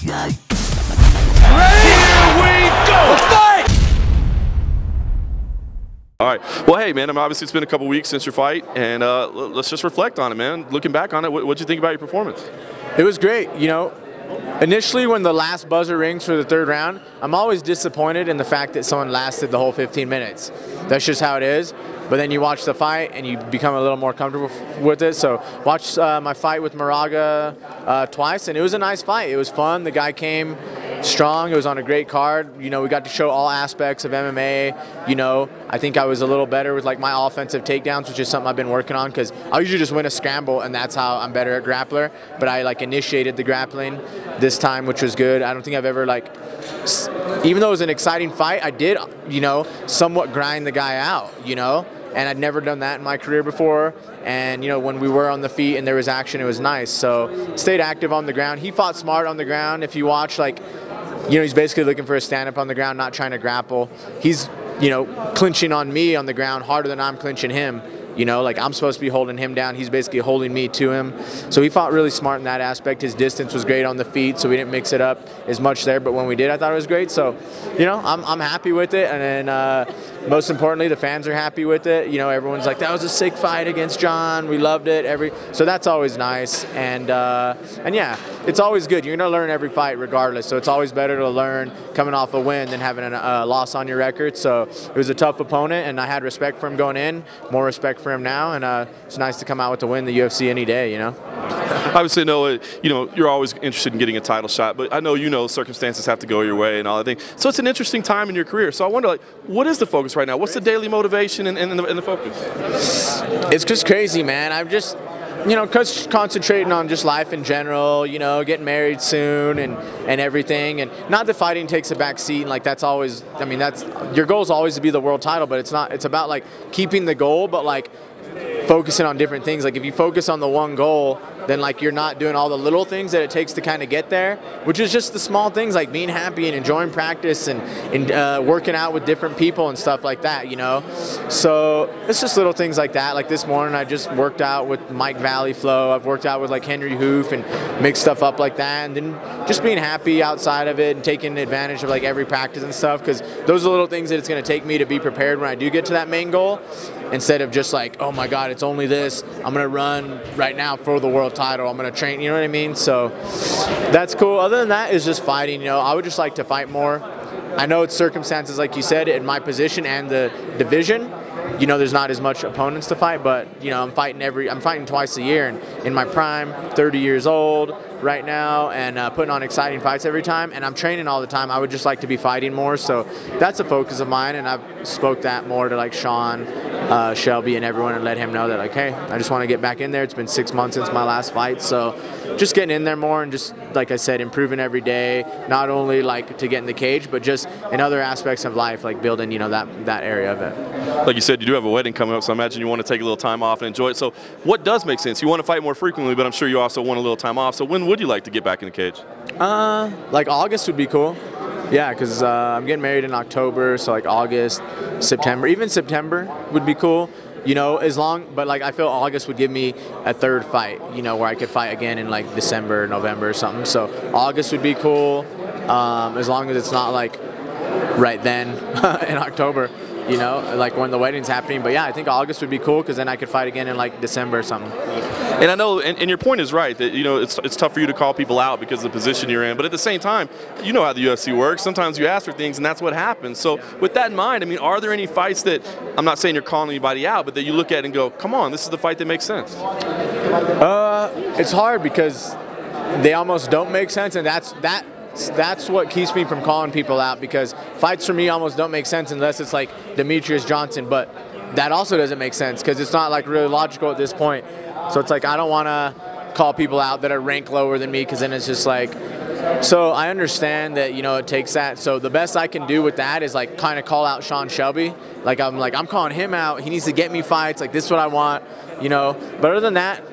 All right. Well, hey, man, obviously it's been a couple weeks since your fight, and let's just reflect on it, man. Looking back on it, what'd you think about your performance? It was great. You know, initially when the last buzzer rings for the third round, I'm always disappointed in the fact that someone lasted the whole 15 minutes. That's just how it is. But then you watch the fight and you become a little more comfortable with it. So watched my fight with Moraga twice, and it was a nice fight. It was fun. The guy came strong. It was on a great card. You know, we got to show all aspects of MMA. You know, I think I was a little better with like my offensive takedowns, which is something I've been working on, because I usually just win a scramble and that's how I'm better at grappler. But I like initiated the grappling this time, which was good. I don't think I've ever like, even though it was an exciting fight, I did, you know, somewhat grind the guy out, you know. And I'd never done that in my career before. And, you know, when we were on the feet and there was action, it was nice. So stayed active on the ground. He fought smart on the ground. If you watch, like, you know, he's basically looking for a stand-up on the ground, not trying to grapple. He's, you know, clinching on me on the ground harder than I'm clinching him. You know, like I'm supposed to be holding him down. He's basically holding me to him. So he fought really smart in that aspect. His distance was great on the feet, so we didn't mix it up as much there. But when we did, I thought it was great. So, you know, I'm happy with it. And then most importantly, the fans are happy with it. You know, everyone's like, that was a sick fight against John. We loved it. So that's always nice. And yeah, it's always good. You're going to learn every fight regardless. So it's always better to learn coming off a win than having a loss on your record. So it was a tough opponent, and I had respect for him going in, more respect for him now, and it's nice to come out with the win the UFC any day, you know. Obviously, you know, you're always interested in getting a title shot, but I know you know circumstances have to go your way and all that thing. So it's an interesting time in your career. So I wonder, like, what is the focus right now? What's the daily motivation and the focus? It's just crazy, man. I've just, you know, concentrating on just life in general, you know, getting married soon and everything. And not that fighting takes a back seat, and like that's always, I mean, that's, your goal is always to be the world title, but it's not, it's about like keeping the goal, but like focusing on different things. Like if you focus on the one goal, then like you're not doing all the little things that it takes to kind of get there, which is just the small things like being happy and enjoying practice and working out with different people and stuff like that, you know. So it's just little things like that. Like this morning I just worked out with Mike Valley Flow. I've worked out with like Henry Hoof and mixed stuff up like that, and then just being happy outside of it and taking advantage of like every practice and stuff, because those are little things that it's going to take me to be prepared when I do get to that main goal, instead of just like, oh my God, it's only this. I'm going to run right now for the world title. I'm going to train, you know what I mean? So that's cool. Other than that, it's just fighting. You know, I would just like to fight more. I know it's circumstances, like you said, in my position and the division. You know, there's not as much opponents to fight, but you know, I'm fighting twice a year, and in my prime, 30 years old right now, and putting on exciting fights every time, and I'm training all the time. I would just like to be fighting more, so that's a focus of mine, and I've spoke that more to like Sean Shelby and everyone, and let him know that like, hey, I just want to get back in there. It's been 6 months since my last fight, so just getting in there more and just, like I said, improving every day, not only like to get in the cage, but just in other aspects of life, like building, you know, that area of it. Like you said, you do have a wedding coming up, so I imagine you want to take a little time off and enjoy it. So what does make sense? You want to fight more frequently, but I'm sure you also want a little time off. So when would you like to get back in the cage? Like August would be cool. Yeah, because I'm getting married in October, so like August, September, even September would be cool. You know, but like I feel August would give me a third fight, you know, where I could fight again in like December, November or something. So August would be cool, as long as it's not like right then in October, you know, like when the wedding's happening. But yeah, I think August would be cool, because then I could fight again in like December or something. And I know, and your point is right, that, you know, it's tough for you to call people out because of the position you're in. But at the same time, you know how the UFC works. Sometimes you ask for things, and that's what happens. So with that in mind, I mean, are there any fights that, I'm not saying you're calling anybody out, but that you look at and go, come on, this is the fight that makes sense? It's hard because they almost don't make sense, and that's what keeps me from calling people out, because fights for me almost don't make sense unless it's like Demetrius Johnson, but that also doesn't make sense because it's not like really logical at this point. So it's like I don't want to call people out that are ranked lower than me, because then it's just like, so I understand that, you know, it takes that. So the best I can do with that is like kind of call out Sean Shelby. I'm calling him out. He needs to get me fights. Like, this is what I want, you know. But other than that,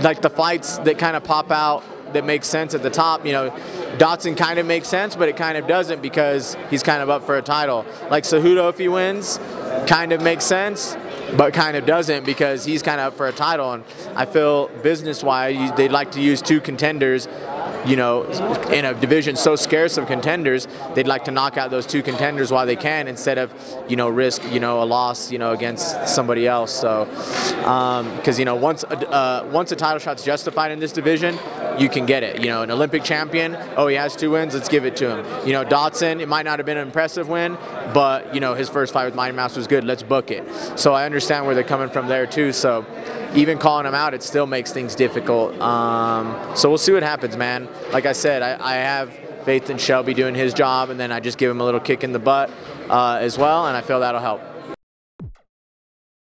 like the fights that kind of pop out that make sense at the top, you know, Dotson kind of makes sense, but it kind of doesn't, because he's kind of up for a title. Like Cejudo, if he wins, kind of makes sense, but kind of doesn't, because he's kind of up for a title. And I feel business-wise, they'd like to use two contenders you know, in a division so scarce of contenders, they'd like to knock out those 2 contenders while they can instead of, you know, risk, you know, a loss, you know, against somebody else. So, because, you know, once a title shot's justified in this division, you can get it. You know, an Olympic champion, oh, he has 2 wins, let's give it to him. You know, Dotson, it might not have been an impressive win, but, you know, his first fight with Mighty Mouse was good, let's book it. So I understand where they're coming from there too. So even calling him out, it still makes things difficult. So we'll see what happens, man. Like I said, I have faith in Shelby doing his job, and then I just give him a little kick in the butt as well, and I feel that'll help.